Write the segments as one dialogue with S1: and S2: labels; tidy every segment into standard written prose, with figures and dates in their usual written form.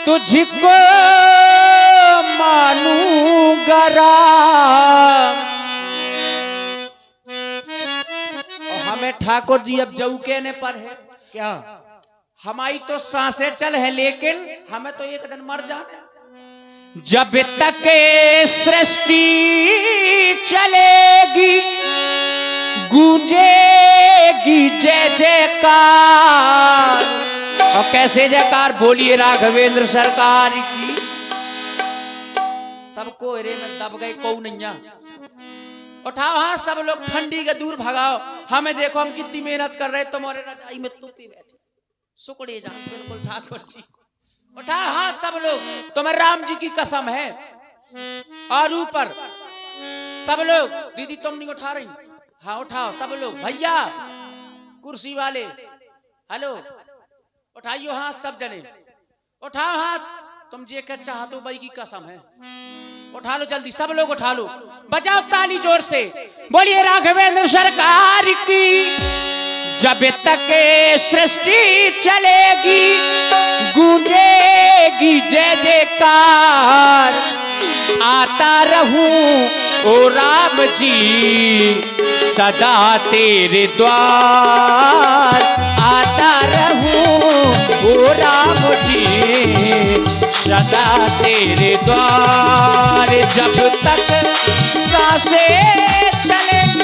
S1: तुझको मानूंगा राम। और हमें ठाकुर जी अब जऊ कहने पर है
S2: क्या?
S1: हमारी तो सांसें चल है, लेकिन हमें तो एक दिन मर जाना। जब तक सृष्टि चलेगी गूंजेगी जय जयकार। और कैसे जयकार बोलिए राघवेंद्र सरकार की। सबको एरे में दब गए कौ नैया। उठाओ हाँ सब लोग, ठंडी के दूर भगाओ। हमें देखो हम कितनी मेहनत कर रहे, तुम्हारे रजाई में तुपी बैठे सुकड़े जान। बिल्कुल ठाकुर जी, उठाओ हाथ सब लोग, तुम्हें राम जी की कसम है। और ऊपर सब लोग, दीदी तुम नहीं उठा रही? हाँ उठाओ सब लोग। भैया कुर्सी वाले, हेलो उठाइयो हाथ सब जने, उठाओ हाथ। तुम जे के चाहते हो भाई की कसम है, उठा लो जल्दी सब लोग उठा लो। बजाओ ताली जोर से, बोलिए राघवेंद्र सरकार की। जब तक सृष्टि चलेगी गूंजेगी जय जयकार। आता रहूं ओ राम जी सदा तेरे द्वार। आता रहूं ओ राम जी सदा तेरे द्वार। जब तक सांसें चलेगी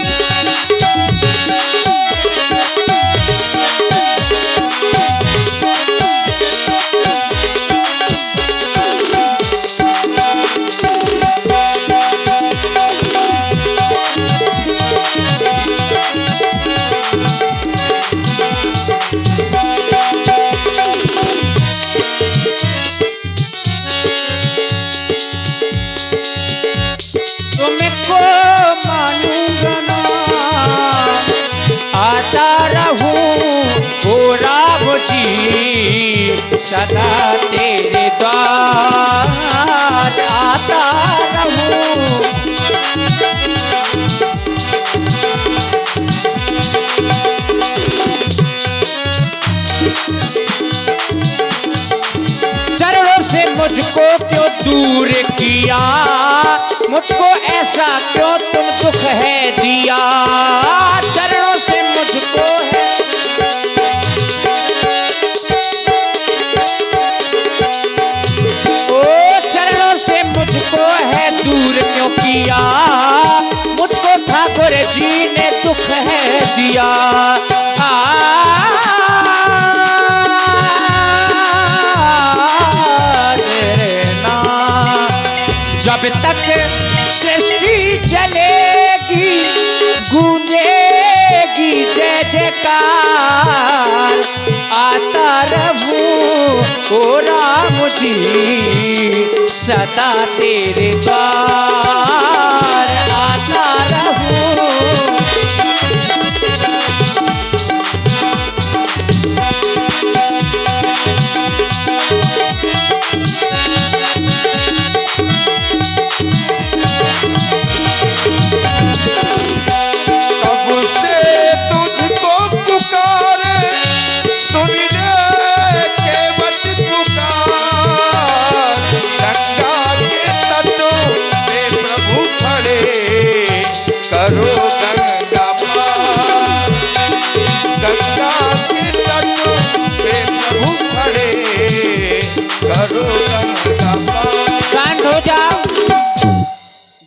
S1: सदा तेरे द्वार। आता रहूं चरणों से मुझको क्यों दूर किया, मुझको ऐसा क्यों तुम दुख है दिया। चरणों से मुझको है मुझको है दूर क्यों किया, मुझको ठाकुर जी ने दुख है दिया। जब तक सृष्टि चलेगी गूंजेगी जय जयकार। आता रहूं ओ राम जी सदा तेरे द्वार। आता रहूं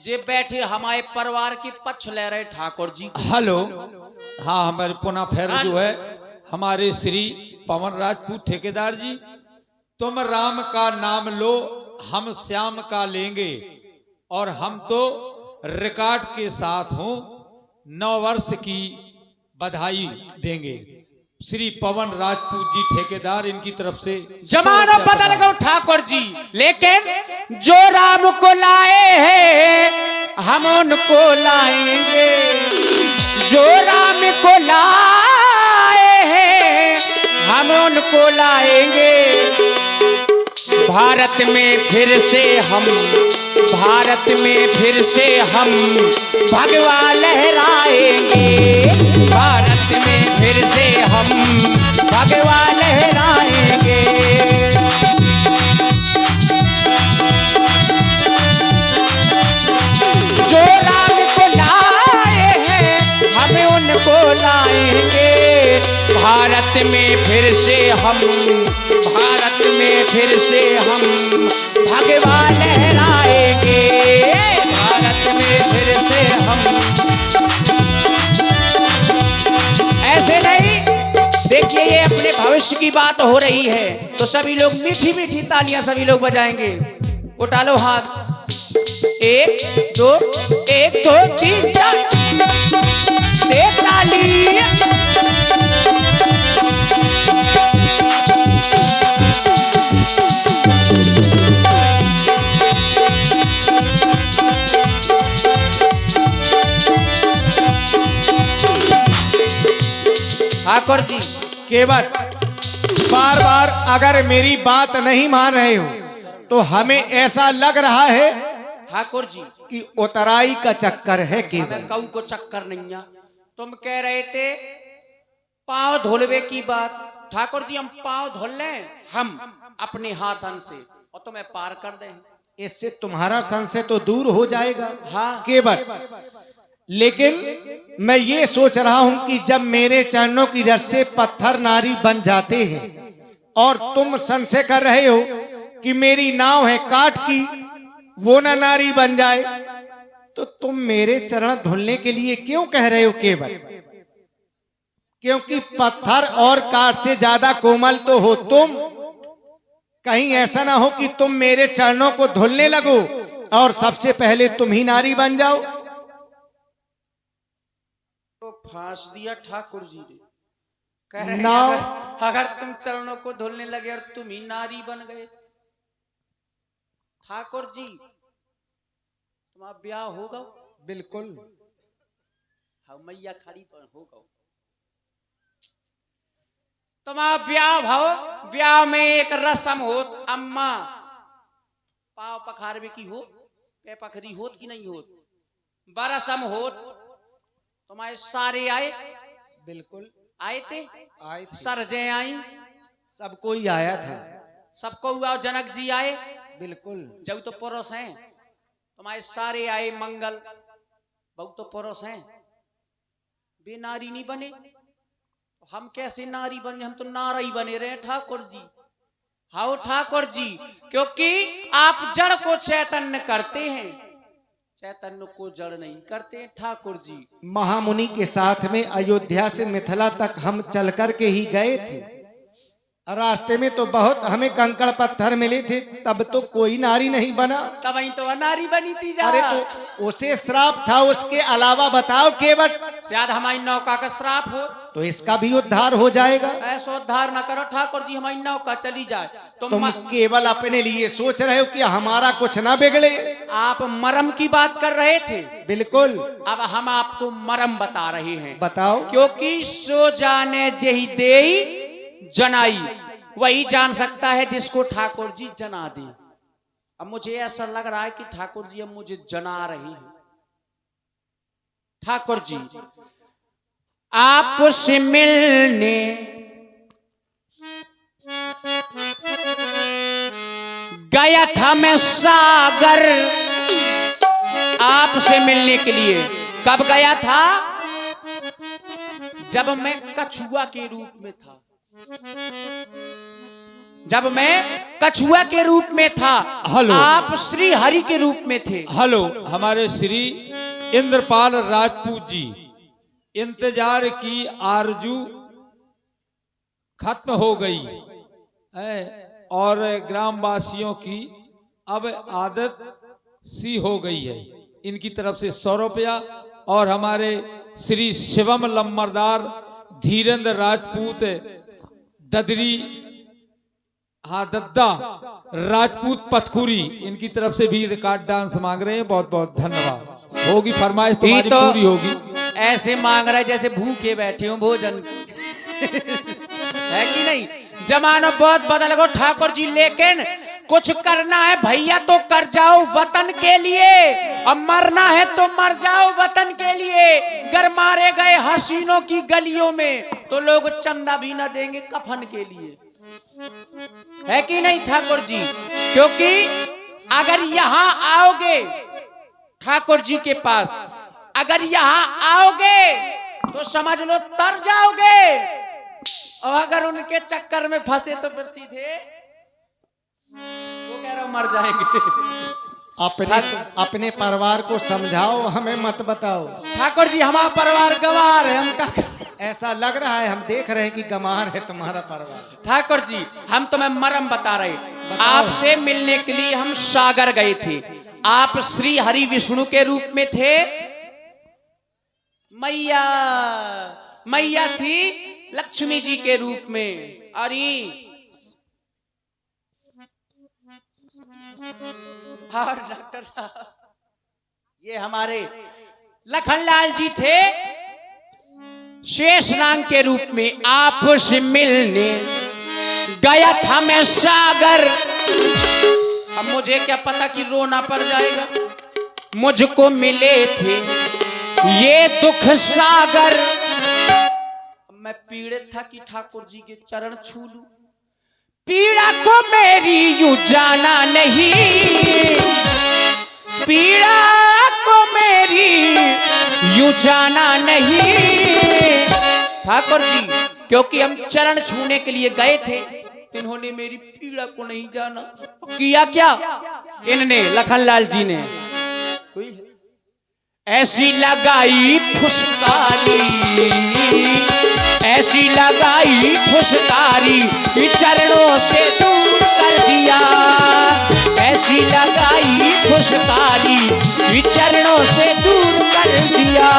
S1: जे बैठे हमारे परिवार की पक्ष ले रहे ठाकुर जी।
S2: हेलो हाँ, हमारे पुनः फिर जो है हमारे श्री पवन राजपूत ठेकेदार जी, तुम राम का नाम लो हम श्याम का लेंगे। और हम तो रिकॉर्ड के साथ हूँ 9 वर्ष की बधाई देंगे। श्री पवन राजपूत जी ठेकेदार, इनकी तरफ से
S1: जमाना बदल गया ठाकुर जी, लेकिन जो राम को लाए हैं हम उनको लाएंगे। जो राम को लाए हैं हम उनको लाएंगे। भारत में फिर से हम, भारत में फिर से हम भगवा लहराएंगे। भारत में फिर से हम भगवा लहराएंगे। से हम भारत में फिर से हम भगवा लहराएंगे, भारत में फिर से हम। ऐसे नहीं, देखिए ये अपने भविष्य की बात हो रही है तो सभी लोग मीठी मीठी तालियां सभी लोग बजाएंगे। उठा लो हाथ, 1 2 1 2 3 4 से ताली। ठाकुर जी
S3: केवट, बार बार अगर मेरी बात नहीं मान रहे हो तो हमें ऐसा लग रहा है
S1: ठाकुर जी
S3: कि उतराई का चक्कर है केवल।
S1: हमें कऊ को चक्कर नहीं है। तुम कह रहे थे पांव धुलवे की बात। ठाकुर जी हम पांव धुल लें हम अपने हाथन से और तुम्हें पार कर दें,
S3: इससे तुम्हारा संशय तो दूर हो जाएगा।
S1: हाँ
S3: केवट, लेकिन मैं ये सोच रहा हूं कि जब मेरे चरणों की रस से पत्थर नारी बन जाते हैं और तुम संशय कर रहे हो कि मेरी नाव है काठ की, वो ना नारी बन जाए, तो तुम मेरे चरण धुलने के लिए क्यों कह रहे हो केवल? क्योंकि पत्थर और काठ से ज्यादा कोमल तो हो तुम। कहीं ऐसा ना हो कि तुम मेरे चरणों को धुलने लगो और सबसे पहले तुम ही नारी बन जाओ।
S1: तो फांस दिया ठाकुर जी ने। कह रहे हैं
S3: नाव
S1: अगर तुम चरणों को धुलने लगे और तुम ही नारी बन गए। ठाकुर जी तुम्हारा ब्याह होगा?
S3: बिल्कुल।
S1: हाँ मैया खड़ी तो होगा। तुम्हारा ब्याह भाव, ब्याह में एक रस्म होत, अम्मा पाव पखारवे की हो, पे पखरी होत कि नहीं होत, बरसम होत। तुम्हारे सारे आए?
S3: बिल्कुल
S1: आए थे।
S3: आए थे।
S1: सरजे आई,
S3: सब कोई आया था।
S1: सबको हुआ। जनक जी आए?
S3: बिल्कुल।
S1: जब तो पुरुष हैं। तुम्हारे सारे आए मंगल, बहुत तो पुरुष हैं, वे नारी नहीं बने। हम कैसे नारी बने? हम तो नारा ही बने रहे ठाकुर जी। हाँ ठाकुर जी, क्योंकि आप जड़ को चैतन्य करते हैं, चैतन्य को जड़ नहीं करते ठाकुर जी।
S3: महामुनि के साथ में अयोध्या से मिथिला तक हम चल कर के ही गए थे। रास्ते में तो बहुत हमें कंकड़ पत्थर मिले थे, तब तो कोई नारी नहीं बना।
S1: तब ही तो नारी बनी थी। जा
S3: अरे तो उसे श्राप था, उसके अलावा बताओ केवट।
S1: शायद हमारी नौका का श्राप हो
S3: तो इसका भी उद्धार हो जाएगा।
S1: ऐसा उद्धार ना करो ठाकुर जी, हमारी नौका चली जाए।
S3: तुम केवल अपने लिए सोच रहे हो कि हमारा कुछ ना बिगड़े।
S1: आप मरम की बात कर रहे थे।
S3: बिल्कुल।
S1: अब हम आपको मरम बता रहे हैं।
S3: बताओ।
S1: क्योंकि सो जाने जेहि देई जनाई, वही जान सकता है जिसको ठाकुर जी जना दे। अब मुझे ऐसा लग रहा है कि ठाकुर जी अब मुझे जना रहे हैं। ठाकुर जी आपसे मिलने गया था मैं सागर, आपसे मिलने के लिए। कब गया था? जब मैं कछुआ के रूप में था, जब मैं कछुआ के रूप में था।
S2: हेलो।
S1: आप श्री हरि के रूप में थे।
S2: हेलो, हमारे श्री इंद्रपाल राजपूत जी, इंतजार की आरजू खत्म हो गई है और ग्रामवासियों की अब आदत सी हो गई है। इनकी तरफ से 100 रुपया और हमारे श्री शिवम लम्बरदार धीरेन्द्र राजपूत ददरी, हाँ दद्दा राजपूत पथखुरी, इनकी तरफ से भी रिकॉर्ड डांस मांग रहे हैं। बहुत बहुत धन्यवाद। होगी फरमाइश तुम्हारी
S1: तो
S2: पूरी होगी।
S1: ऐसे मांग रहे जैसे भूखे बैठे हो भोजन है कि नहीं? जमाना बहुत बदल गया ठाकुर जी, लेकिन कुछ करना है भैया तो कर जाओ वतन के लिए, और मरना है तो मर जाओ वतन के लिए। घर मारे गए हसीनों की गलियों में तो लोग चंदा भी न देंगे कफन के लिए, है कि नहीं ठाकुर जी? क्योंकि अगर यहां आओगे ठाकुर जी के पास, अगर यहां आओगे तो समझ लो तर जाओगे। और अगर उनके चक्कर में फंसे तो फिर सीधे वो कह रहा हूं मर जाएंगे।
S3: अपने परिवार को समझाओ, हमें मत बताओ।
S1: ठाकुर जी हमारा परिवार गंवार है, हम क्या
S3: ऐसा लग रहा है, हम देख रहे हैं कि गंवार है तुम्हारा परिवार।
S1: ठाकुर जी हम तुम्हें मरम बता रहे, आपसे मिलने के लिए हम सागर गए थे। आप श्री हरि विष्णु के रूप में थे, मैया थी लक्ष्मी जी के रूप में। अरे हाँ डॉक्टर साहब, ये हमारे लखनलाल जी थे शेषनाग के रूप में। आपसे मिलने गया था मैं सागर। अब मुझे क्या पता कि रोना पड़ जाएगा। मुझको मिले थे ये दुख सागर। मैं पीड़ित था कि ठाकुर जी के चरण छू लूं। पीड़ा को मेरी यूं जाना नहीं, पीड़ा को मेरी यूं जाना नहीं ठाकुर जी, क्योंकि हम चरण छूने के लिए गए थे। इन्होंने मेरी पीड़ा को नहीं जाना। किया क्या इनने, लखनलाल जी ने ऐसी लगाई फुसकारी, ऐसी लगाई फुसकारी कि चरणों से दूर कर दिया। ऐसी लगाई फुसकारी कि चरणों से दूर कर दिया।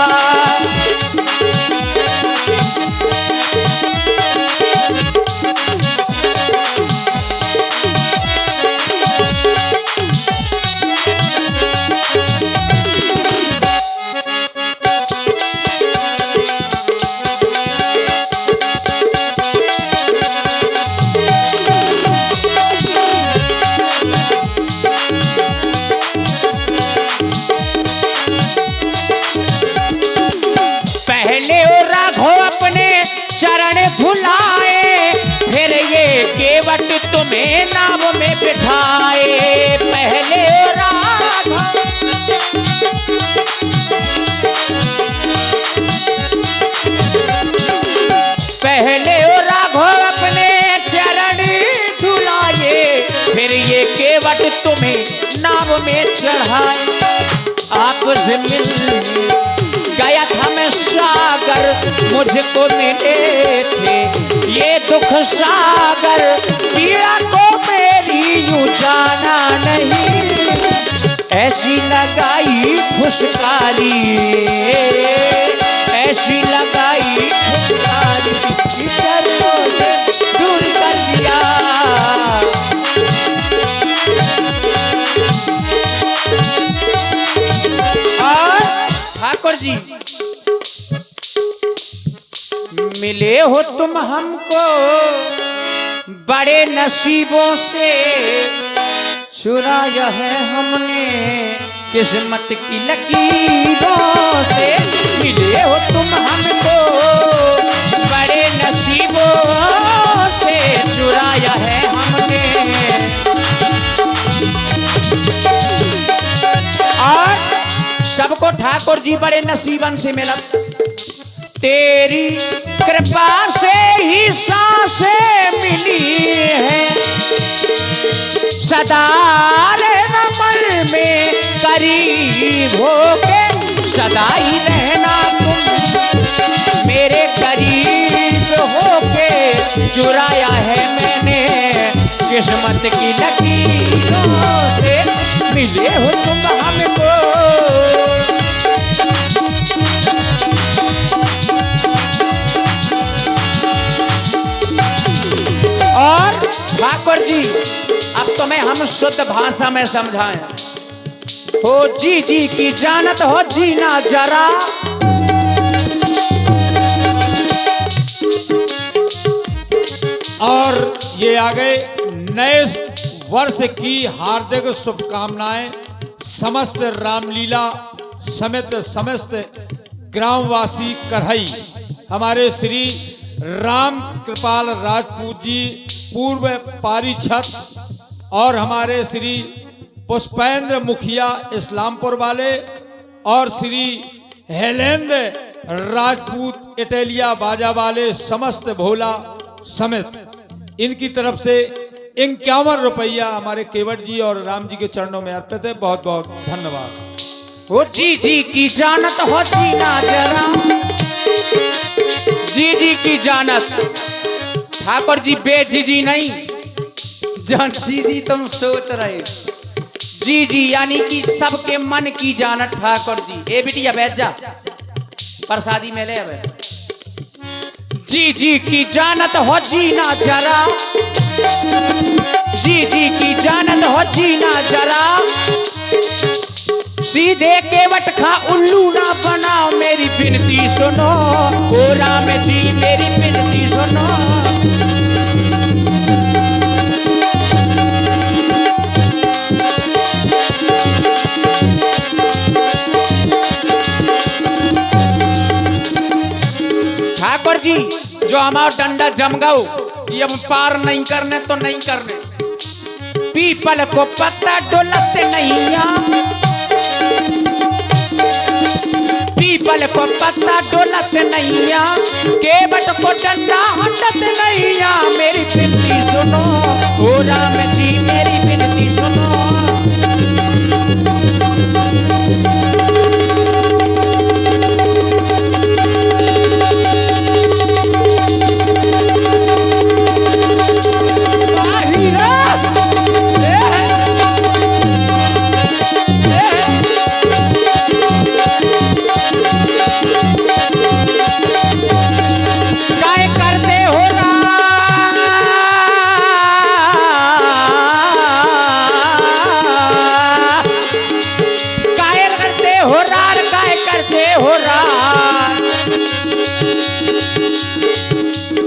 S1: चरण भुलाए फिर ये केवट तुम्हें नाव में बिठाए। पहले राघव अपने चरण धुलाए फिर ये केवट तुम्हें नाव में चढ़ाए। आपसे मिलने गया था मैं सागर, मुझको मिले थे ये दुख सागर। पीड़ा को मेरी यूं जाना नहीं, ऐसी लगाई फुसकारी, ऐसी लगाई फुसकारी चरणों से दूर कर दिया। ठाकुर जी मिले हो तुम हमको बड़े नसीबों से, चुराया है हमने किस्मत की लकीरों से। मिले हो तुम हमको बड़े नसीबों से, चुराया है हमने। और सबको ठाकुर जी बड़े नसीबन से मिला। तेरी कृपा से ही सांसें मिली है, सदा रमन में करीब होके सदा ही रहना तुम मेरे करीब होके। चुराया है मैंने किस्मत की लकीरों से, मिले हो तुम हमको। और ठाकुर जी अब तुम्हें हम शुद्ध भाषा में समझाएं। हो जी जी की जानत हो जीना जरा,
S2: और ये आ गए नए वर्ष की हार्दिक शुभकामनाएं समस्त रामलीला समेत समस्त ग्रामवासी करहई। हमारे श्री राम कृपाल राजपूत जी पूर्व पारिछत और हमारे श्री पुष्पेंद्र मुखिया इस्लामपुर वाले और श्री हेलेंद्र राजपूत इटलिया बाजा वाले समस्त भोला समेत इनकी तरफ से 51 रुपया हमारे केवट जी और राम जी के चरणों में अर्पित है। बहुत बहुत धन्यवाद।
S1: वो जी जी की जानत होती ना जरा, जी जी की जानत। ठाकुर जी बेजी जी नहीं, जान जी जी तुम सोच रहे, जी जी यानी कि सबके मन की जानत ठाकुर जी। ए बिटिया बैठ जा, प्रसादी में ले। अब जी जी की जानत हो जीना जरा, जी जी की जानत हो जीना जरा, सीधे केवट खा उल्लू ना बनाओ, मेरी विनती सुनो ओ राम जी, मेरी विनती सुनो। ठाकुर जी जो हमारा डंडा जम गओ, ये हम पार नहीं करने तो नहीं करने। पीपल को पत्ता डोलत नहीं आ, पीपल को पत्ता डोलत नहीं आ, केवट को डंडा हटत नहीं आ, मेरी विनती सुनो ओ राम जी, मेरी विनती सुनो।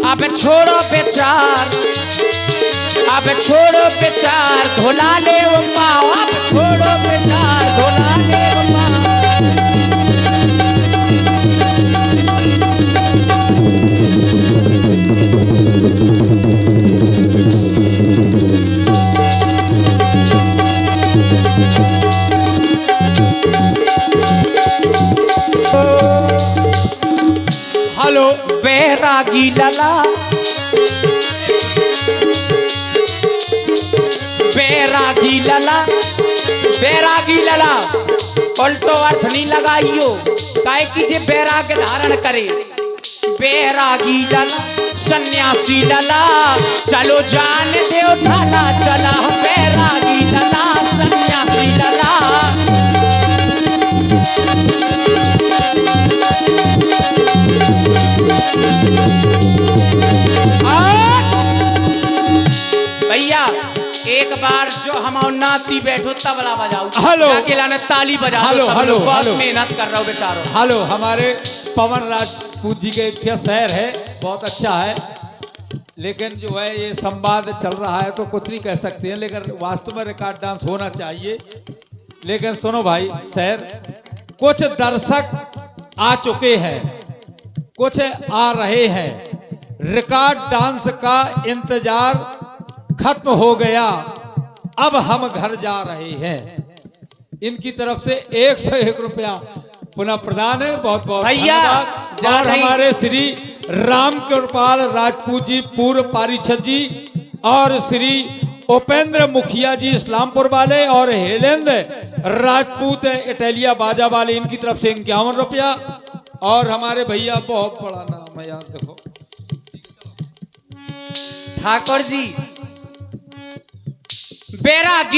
S1: अब छोड़ो बेचार, अब छोड़ो बेचार, धोला ले वो पाओ, अब छोड़ो बेचार, धोला ले वो पाओ।
S2: हेलो
S1: बैरागी लला, बैरागी लला, बैरागी लला उल्टो अर्थ नहीं लगाइयो, काहे की जे बैराग धारण करे। बैरागी लला सन्यासी लला, चलो जान दे उठाला चला, बैरागी लला सन्यासी लला। भैया एक बार जो हम नाती बैठो तबला बजाओ,
S2: हेलो
S1: लाने ताली बजा दो,
S2: हेलो
S1: सब
S2: हेलो
S1: लोग बहुत
S2: हेलो
S1: मेहनत कर रहा हूँ बेचारों।
S2: हेलो हमारे पवन राजपूत जी के क्या शहर है, बहुत अच्छा है, लेकिन जो है ये संवाद चल रहा है तो कुछ नहीं कह सकते हैं, लेकिन वास्तव में रिकॉर्ड डांस होना चाहिए। लेकिन सुनो भाई शहर, कुछ दर्शक आ चुके हैं, कुछ आ रहे हैं, रिकॉर्ड डांस का इंतजार खत्म हो गया, अब हम घर जा रहे हैं। इनकी तरफ से 101 रुपया पुनः प्रदान है। बहुत बहुत
S1: भैया
S2: धन्यवाद। और हमारे श्री राम कृपाल राजपूत जी पूर्व पारिषद जी और श्री उपेंद्र मुखिया जी इस्लामपुर वाले और हेलेंद्र राजपूत इटालिया बाजा वाले, इनकी तरफ से 51 रुपया। और हमारे भैया बहुत बड़ा नाम है यार, देखो
S1: ठाकुर जी बैरागी